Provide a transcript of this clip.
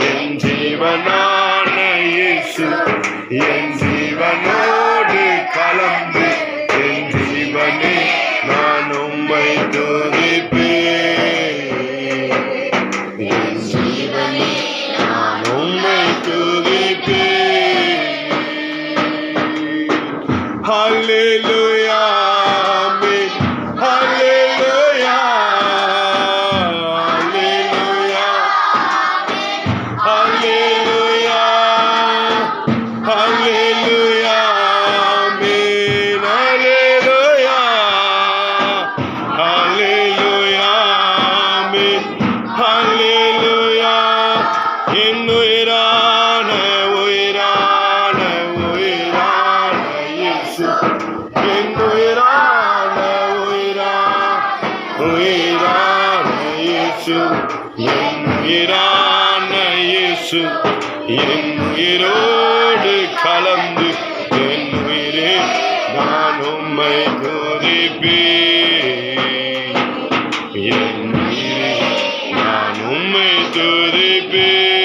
என் ஜீவனான இயேசு என் ஜீவனோடு கலந்து என் ஜீவனே நான் உம்மை துதிப்பேன். என் ஜீவனே நான் உம்மை துதிப்பேன். ஹல்லேலூயா ஆமென். ஹல்லேலூயா ஹல்லேலூயா ஹல்லேலூயா ஆமென். ஹல்லேலூயா ஹல்லேலூயா ஆமென். ஹல்லேலூயா என் உயிரான உயிரான உயிரான இயேசு என் உயிரான உயிரான இயேசு என் உயிரான இயேசு என் உயிரோடு கலந்து என் உயிரே நான் உம்மை துதிப்பேன். என் உயிரே நான் உம்மை துதிப்பேன்.